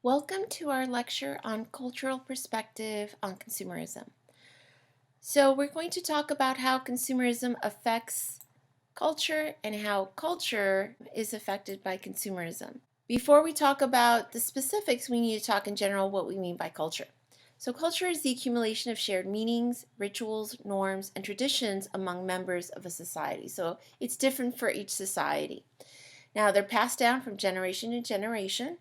Welcome to our lecture on cultural perspective on consumerism. So we're going to talk about how consumerism affects culture and how culture is affected by consumerism. Before we talk about the specifics, we need to talk in general what we mean by culture. So culture is the accumulation of shared meanings, rituals, norms, and traditions among members of a society. So it's different for each society. Now they're passed down from generation to generation.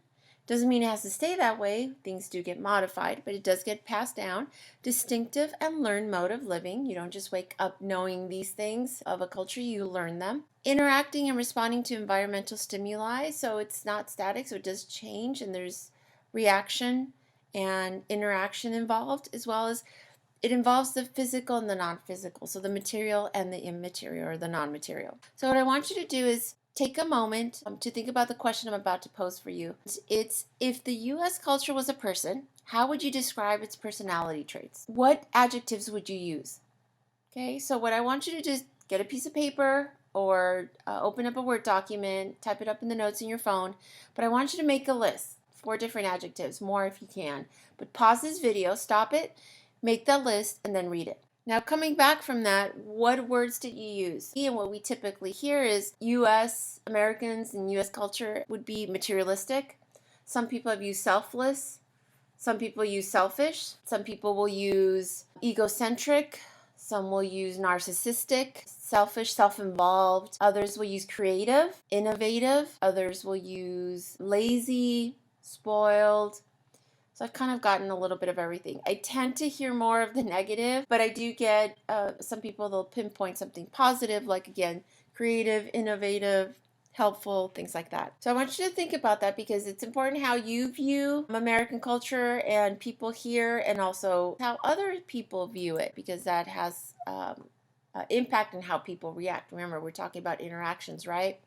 Doesn't mean it has to stay that way. Things do get modified, but it does get passed down. Distinctive and learned mode of living. You don't just wake up knowing these things of a culture, you learn them. Interacting and responding to environmental stimuli, so it's not static, so it does change, and there's reaction and interaction involved, as well as it involves the physical and the non-physical, so the material and the immaterial or the non-material. So what I want you to do is take a moment to think about the question I'm about to pose for you. It's if the U.S. culture was a person, how would you describe its personality traits? What adjectives would you use? Okay, so what I want you to do is get a piece of paper or open up a Word document, type it up in the notes in your phone, but I want you to make a list, 4 different adjectives, more if you can. But pause this video, stop it, make that list, and then read it. Now, coming back from that, what words did you use? And what we typically hear is U.S. Americans and U.S. culture would be materialistic. Some people have used selfless. Some people use selfish. Some people will use egocentric. Some will use narcissistic, selfish, self-involved. Others will use creative, innovative. Others will use lazy, spoiled. So I've kind of gotten a little bit of everything. I tend to hear more of the negative, but I do get some people, they'll pinpoint something positive, like again, creative, innovative, helpful, things like that. So I want you to think about that because it's important how you view American culture and people here, and also how other people view it, because that has impact on how people react. Remember, we're talking about interactions, right?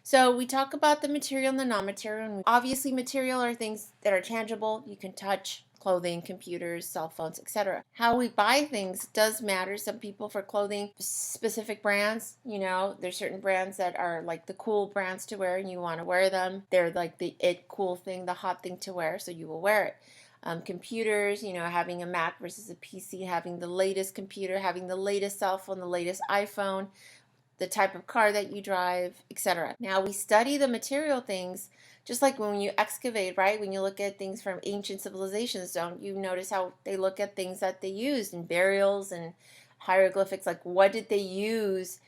So we talk about the material and the non-material. And obviously, material are things that are tangible. You can touch clothing, computers, cell phones, etc. How we buy things does matter. Some people for clothing, specific brands, there's certain brands that are like the cool brands to wear and you want to wear them. They're like the cool thing, the hot thing to wear, so you will wear it. Computers, having a Mac versus a PC, having the latest computer, having the latest cell phone, the latest iPhone, the type of car that you drive, etc. Now we study the material things, just like when you excavate, right? When you look at things from ancient civilizations, don't you notice how they look at things that they used in burials and hieroglyphics, like what did they use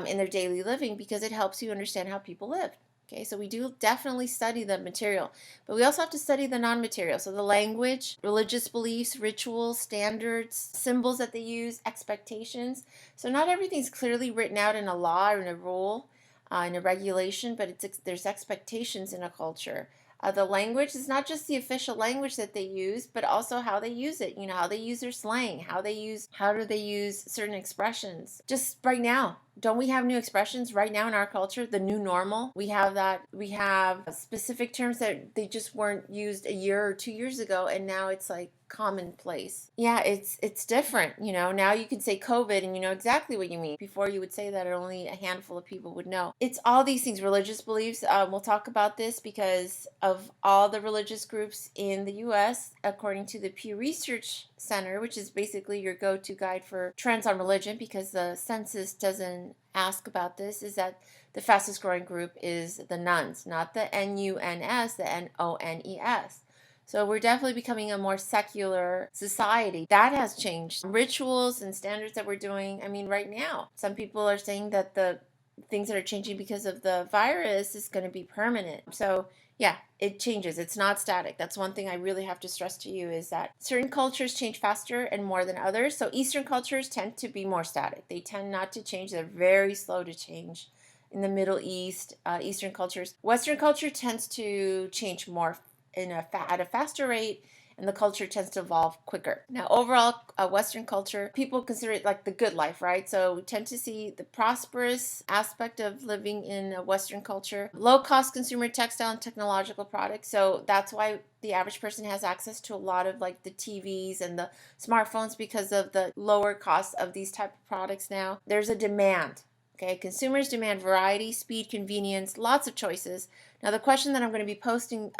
in their daily living, because it helps you understand how people lived. Okay, so we do definitely study the material, but we also have to study the non-material. So the language, religious beliefs, rituals, standards, symbols that they use, expectations. So not everything's clearly written out in a law or in a rule, in a regulation, but there's expectations in a culture. The language is not just the official language that they use, but also how they use it. How they use their slang, how do they use certain expressions. Just right now, don't we have new expressions right now in our culture? The new normal. We have that. We have specific terms that they just weren't used a year or 2 years ago, and now it's like commonplace. Yeah, it's different. Now you can say COVID and you know exactly what you mean. Before you would say that, only a handful of people would know. It's all these things. Religious beliefs. We'll talk about this because of all the religious groups in the U.S. according to the Pew Research Center, which is basically your go-to guide for trends on religion, because the census doesn't ask about this, is that the fastest growing group is the nuns, not the N-U-N-S, the N-O-N-E-S. So we're definitely becoming a more secular society. That has changed. Rituals and standards that we're doing, right now, some people are saying that the things that are changing because of the virus is going to be permanent. So yeah, it changes. It's not static. That's one thing I really have to stress to you, is that certain cultures change faster and more than others. So Eastern cultures tend to be more static. They tend not to change. They're very slow to change. In the Middle East, Eastern cultures. Western culture tends to change more at a faster rate, and the culture tends to evolve quicker. Now, overall, Western culture, people consider it like the good life, right? So we tend to see the prosperous aspect of living in a Western culture. Low-cost consumer textile and technological products. So that's why the average person has access to a lot of like the TVs and the smartphones, because of the lower cost of these type of products now. There's a demand. Okay, consumers demand variety, speed, convenience, lots of choices. Now, the question that I'm going to be posting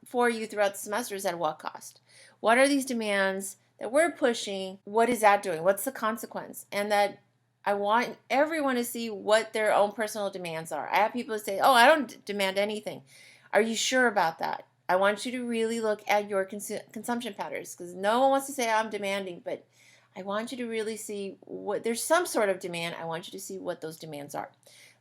for you throughout the semester is, at what cost? What are these demands that we're pushing? What is that doing? What's the consequence? And that I want everyone to see what their own personal demands are. I have people say, oh, I don't demand anything. Are you sure about that? I want you to really look at your consumption patterns, because no one wants to say I'm demanding, but I want you to really see what there's some sort of demand. I want you to see what those demands are.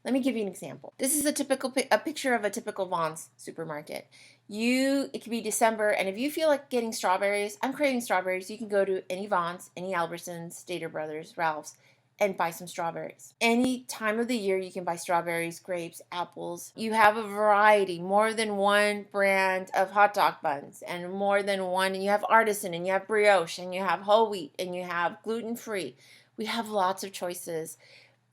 Let me give you an example. This is a picture of a typical Vaughn's supermarket. It could be December, and if you feel like getting strawberries, I'm craving strawberries, you can go to any Vaughn's, any Albertsons, Stater Brothers, Ralph's, and buy some strawberries. Any time of the year you can buy strawberries, grapes, apples. You have a variety, more than one brand of hot dog buns, and more than one, and you have artisan, and you have brioche, and you have whole wheat, and you have gluten-free. We have lots of choices.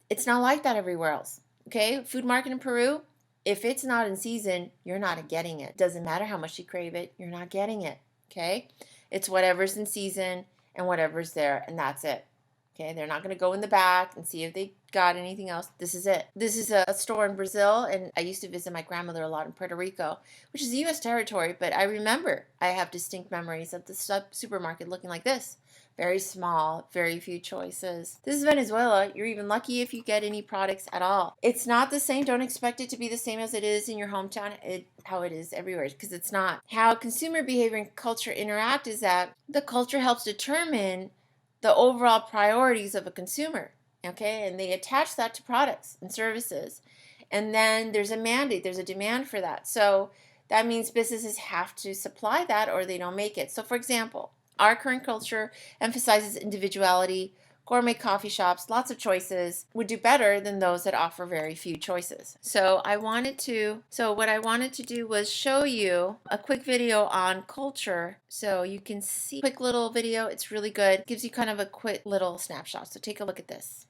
It's not like that everywhere else. Okay, food market in Peru, if it's not in season, you're not getting it. Doesn't matter how much you crave it, you're not getting it. Okay, it's whatever's in season and whatever's there, and that's it. Okay, they're not going to go in the back and see if they got anything else. This is it. This is a store in Brazil, and I used to visit my grandmother a lot in Puerto Rico, which is U.S. territory, but I have distinct memories of the supermarket looking like this. Very small, very few choices. This is Venezuela. You're even lucky if you get any products at all. It's not the same. Don't expect it to be the same as it is in your hometown, how it is everywhere, because it's not. How consumer behavior and culture interact is that the culture helps determine the overall priorities of a consumer, okay? And they attach that to products and services. And then there's a mandate, there's a demand for that. So that means businesses have to supply that or they don't make it. So for example, our current culture emphasizes individuality. Gourmet coffee shops, lots of choices, would do better than those that offer very few choices. So what I wanted to do was show you a quick video on culture, so you can see a quick little video. It's really good. It gives you kind of a quick little snapshot. So take a look at this.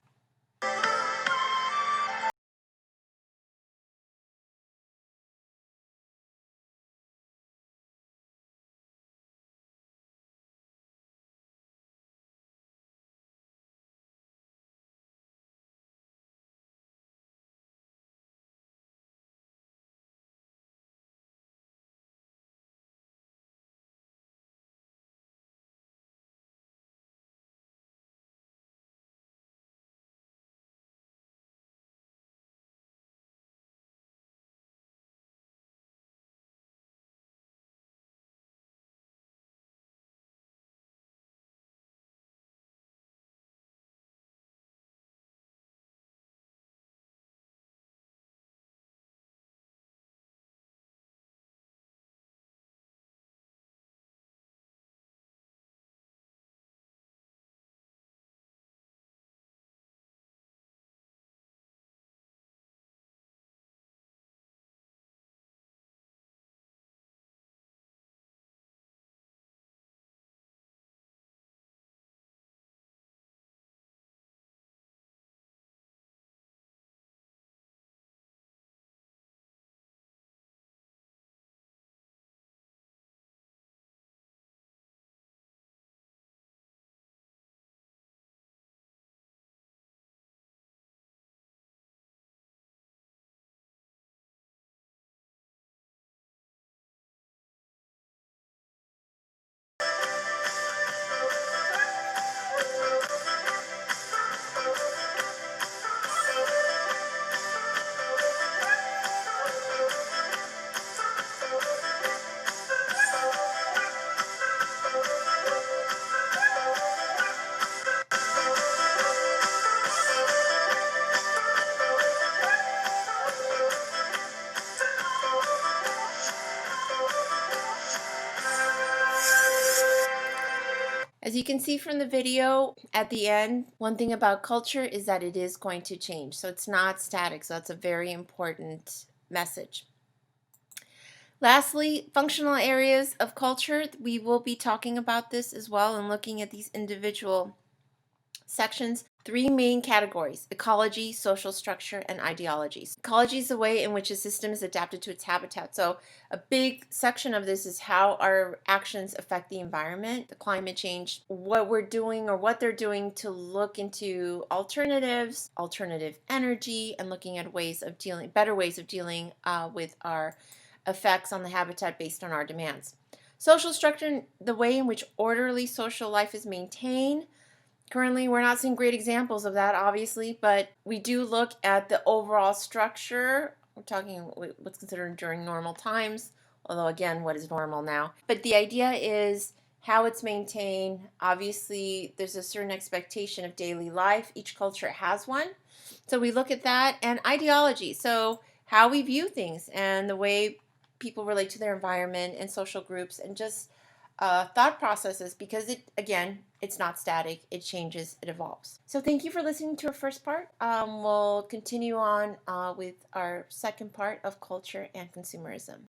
As you can see from the video at the end, one thing about culture is that it is going to change. So it's not static. So that's a very important message. Lastly, functional areas of culture. We will be talking about this as well and looking at these individual sections. Three main categories: ecology, social structure, and ideologies. Ecology is the way in which a system is adapted to its habitat. So a big section of this is how our actions affect the environment, the climate change, what we're doing or what they're doing to look into alternatives, alternative energy, and looking at better ways of dealing with our effects on the habitat based on our demands. Social structure, the way in which orderly social life is maintained. Currently, we're not seeing great examples of that, obviously, but we do look at the overall structure. We're talking what's considered during normal times, although, again, what is normal now? But the idea is how it's maintained. Obviously, there's a certain expectation of daily life. Each culture has one. So we look at that, and ideology. So, how we view things and the way people relate to their environment and social groups, and just thought processes, because it's not static. It changes, it evolves. So thank you for listening to our first part. We'll continue on with our second part of culture and consumerism.